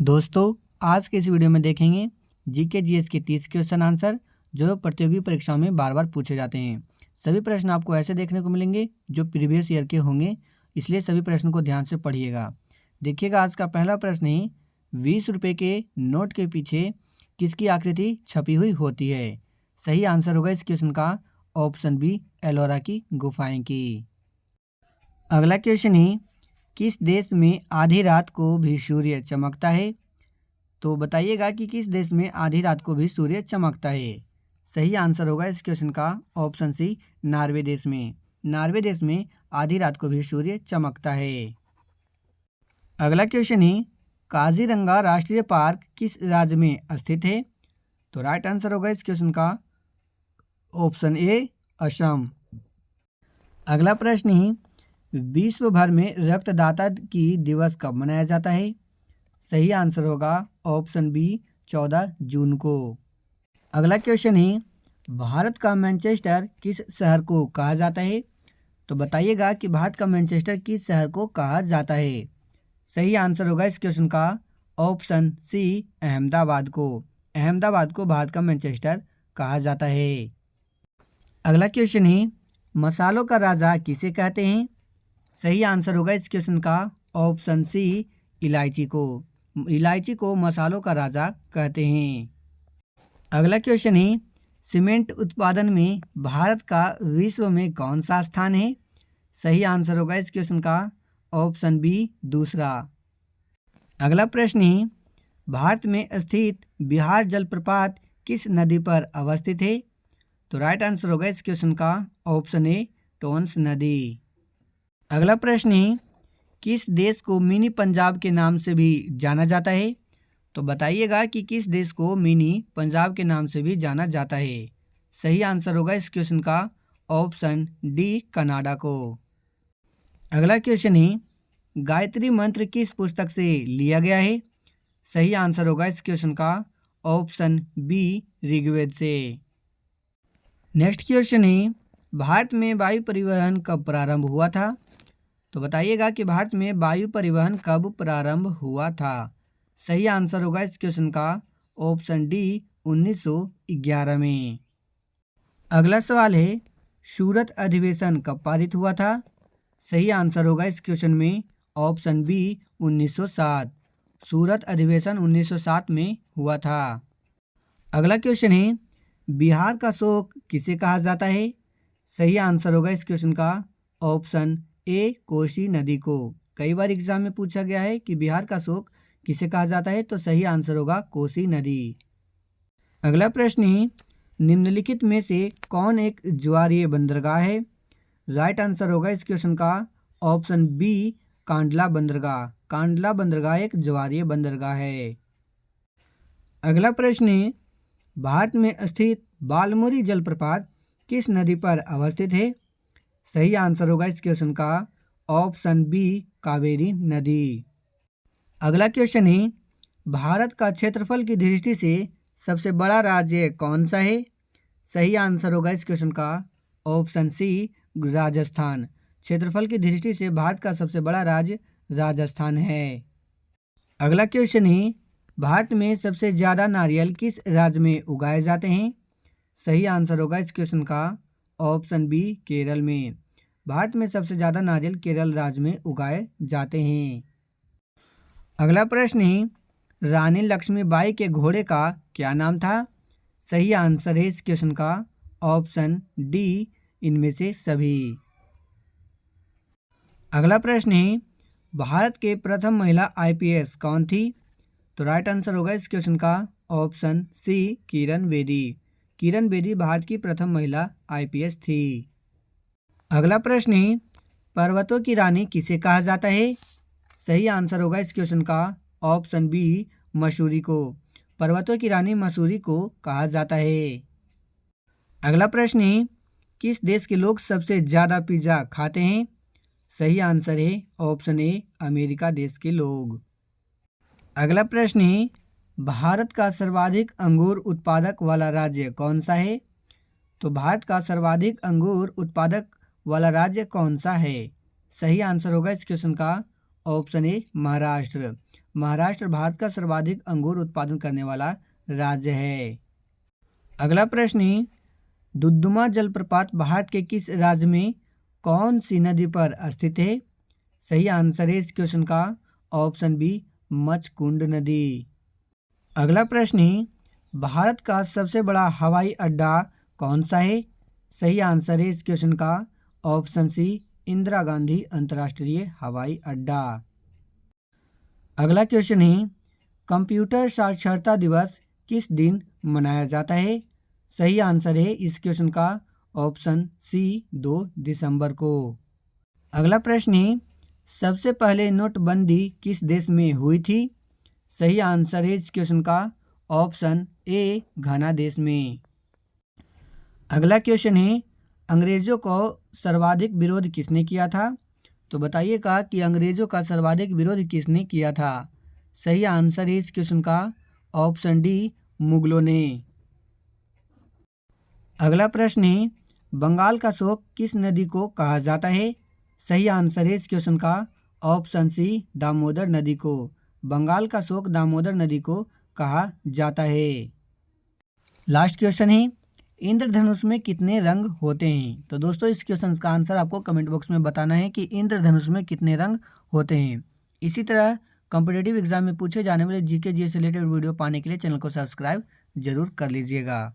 दोस्तों, आज के इस वीडियो में देखेंगे जीके जीएस के 30 क्वेश्चन आंसर जो प्रतियोगी परीक्षाओं में बार बार पूछे जाते हैं। सभी प्रश्न आपको ऐसे देखने को मिलेंगे जो प्रीवियस ईयर के होंगे, इसलिए सभी प्रश्न को ध्यान से पढ़िएगा। देखिएगा, आज का पहला प्रश्न है 20 रुपये के नोट के पीछे किसकी आकृति छपी हुई होती है। सही आंसर होगा इस क्वेश्चन का ऑप्शन बी, एलोरा की गुफाएं की। अगला क्वेश्चन है किस देश में आधी रात को भी सूर्य चमकता है। तो बताइएगा कि किस देश में आधी रात को भी सूर्य चमकता है। सही आंसर होगा इस क्वेश्चन का ऑप्शन सी, नॉर्वे देश में। नॉर्वे देश में आधी रात को भी सूर्य चमकता है। अगला क्वेश्चन है काजीरंगा राष्ट्रीय पार्क किस राज्य में स्थित है। तो राइट आंसर होगा इस क्वेश्चन का ऑप्शन ए, असम। अगला प्रश्न है विश्व भर में रक्तदाता की दिवस कब मनाया जाता है। सही आंसर होगा ऑप्शन बी, 14 जून को। अगला क्वेश्चन है भारत का मैनचेस्टर किस शहर को कहा जाता है। तो बताइएगा कि भारत का मैनचेस्टर किस शहर को कहा जाता है। सही आंसर होगा इस क्वेश्चन का ऑप्शन सी, अहमदाबाद को। अहमदाबाद को भारत का मैनचेस्टर कहा जाता है। अगला क्वेश्चन है मसालों का राजा किसे कहते हैं। सही आंसर होगा इस क्वेश्चन का ऑप्शन सी, इलायची को। इलायची को मसालों का राजा कहते हैं। अगला क्वेश्चन है सीमेंट उत्पादन में भारत का विश्व में कौन सा स्थान है। सही आंसर होगा इस क्वेश्चन का ऑप्शन बी, दूसरा। अगला प्रश्न है भारत में स्थित बिहार जलप्रपात किस नदी पर अवस्थित है। तो राइट आंसर होगा इस क्वेश्चन का ऑप्शन ए, टोंस नदी। अगला प्रश्न है किस देश को मिनी पंजाब के नाम से भी जाना जाता है। तो बताइएगा कि किस देश को मिनी पंजाब के नाम से भी जाना जाता है। सही आंसर होगा इस क्वेश्चन का ऑप्शन डी, कनाडा को। अगला क्वेश्चन है गायत्री मंत्र किस पुस्तक से लिया गया है। सही आंसर होगा इस क्वेश्चन का ऑप्शन बी, ऋग्वेद से। नेक्स्ट क्वेश्चन है भारत में वायु परिवहन कब प्रारंभ हुआ था। तो बताइएगा कि भारत में वायु परिवहन कब प्रारंभ हुआ था। सही आंसर होगा इस क्वेश्चन का ऑप्शन डी, 1911 में। अगला सवाल है सूरत अधिवेशन कब पारित हुआ था। सही आंसर होगा इस क्वेश्चन में ऑप्शन बी, 1907। सूरत अधिवेशन 1907 में हुआ था। अगला क्वेश्चन है बिहार का शोक किसे कहा जाता है। सही आंसर होगा इस क्वेश्चन का ऑप्शन ए, कोसी नदी को। कई बार एग्जाम में पूछा गया है कि बिहार का शोक किसे कहा जाता है, तो सही आंसर होगा कोसी नदी। अगला प्रश्न है निम्नलिखित में से कौन एक ज्वारीय बंदरगाह है। राइट आंसर होगा इस क्वेश्चन का ऑप्शन बी, कांडला बंदरगाह। कांडला बंदरगाह एक ज्वारीय बंदरगाह है। अगला प्रश्न है भारत में स्थित बालमुरी जलप्रपात किस नदी पर अवस्थित है। सही आंसर होगा इस क्वेश्चन का ऑप्शन बी, कावेरी नदी। अगला क्वेश्चन है भारत का क्षेत्रफल की दृष्टि से सबसे बड़ा राज्य कौन सा है। सही आंसर होगा इस क्वेश्चन का ऑप्शन सी, राजस्थान। क्षेत्रफल की दृष्टि से भारत का सबसे बड़ा राज्य राजस्थान है। अगला क्वेश्चन है भारत में सबसे ज़्यादा नारियल किस राज्य में उगाए जाते हैं। सही आंसर होगा इस क्वेश्चन का ऑप्शन बी, केरल में। भारत में सबसे ज़्यादा नारियल केरल राज्य में उगाए जाते हैं। अगला प्रश्न है रानी लक्ष्मीबाई के घोड़े का क्या नाम था। सही आंसर है इस क्वेश्चन का ऑप्शन डी, इनमें से सभी। अगला प्रश्न है भारत के प्रथम महिला आईपीएस कौन थी। तो राइट आंसर होगा इस क्वेश्चन का ऑप्शन सी, किरण बेदी। किरण बेदी भारत की प्रथम महिला आईपीएस थी। अगला प्रश्न है पर्वतों की रानी किसे कहा जाता है। सही आंसर होगा इस क्वेश्चन का ऑप्शन बी, मसूरी को। पर्वतों की रानी मसूरी को कहा जाता है। अगला प्रश्न है किस देश के लोग सबसे ज़्यादा पिज़्ज़ा खाते हैं। सही आंसर है ऑप्शन ए, अमेरिका देश के लोग। अगला प्रश्न है भारत का सर्वाधिक अंगूर उत्पादक वाला राज्य कौन सा है। तो भारत का सर्वाधिक अंगूर उत्पादक वाला राज्य कौन सा है। सही आंसर होगा इस क्वेश्चन का ऑप्शन ए, महाराष्ट्र। महाराष्ट्र भारत का सर्वाधिक अंगूर उत्पादन करने वाला राज्य है। अगला प्रश्न है, दुधुमा जलप्रपात भारत के किस राज्य में कौन सी नदी पर स्थित है? सही आंसर है इस क्वेश्चन का ऑप्शन बी, मचकुंड नदी। अगला प्रश्न है, भारत का सबसे बड़ा हवाई अड्डा कौन सा है? सही आंसर है इस क्वेश्चन का ऑप्शन सी, इंदिरा गांधी अंतर्राष्ट्रीय हवाई अड्डा। अगला क्वेश्चन है, कंप्यूटर साक्षरता दिवस किस दिन मनाया जाता है? सही आंसर है इस क्वेश्चन का ऑप्शन सी, 2 दिसंबर को। अगला प्रश्न है, सबसे पहले नोटबंदी किस देश में हुई थी? सही आंसर है इस क्वेश्चन का ऑप्शन ए, घाना देश में। अगला क्वेश्चन है, अंग्रेजों को सर्वाधिक विरोध किसने किया था? तो बताइएगा कि अंग्रेजों का सर्वाधिक विरोध किसने किया था? सही आंसर है इस क्वेश्चन का ऑप्शन डी, मुगलों ने। अगला प्रश्न है, बंगाल का शोक किस नदी को कहा जाता है? सही आंसर है इस क्वेश्चन का ऑप्शन सी, दामोदर नदी को। बंगाल का शोक दामोदर नदी को कहा जाता है। लास्ट क्वेश्चन है, इंद्रधनुष में कितने रंग होते हैं? तो दोस्तों इस क्वेश्चन का आंसर आपको कमेंट बॉक्स में बताना है कि इंद्रधनुष में कितने रंग होते हैं। इसी तरह कॉम्पिटिटिव एग्जाम में पूछे जाने वाले जीके जीएस से रिलेटेड वीडियो पाने के लिए चैनल को सब्सक्राइब जरूर कर लीजिएगा।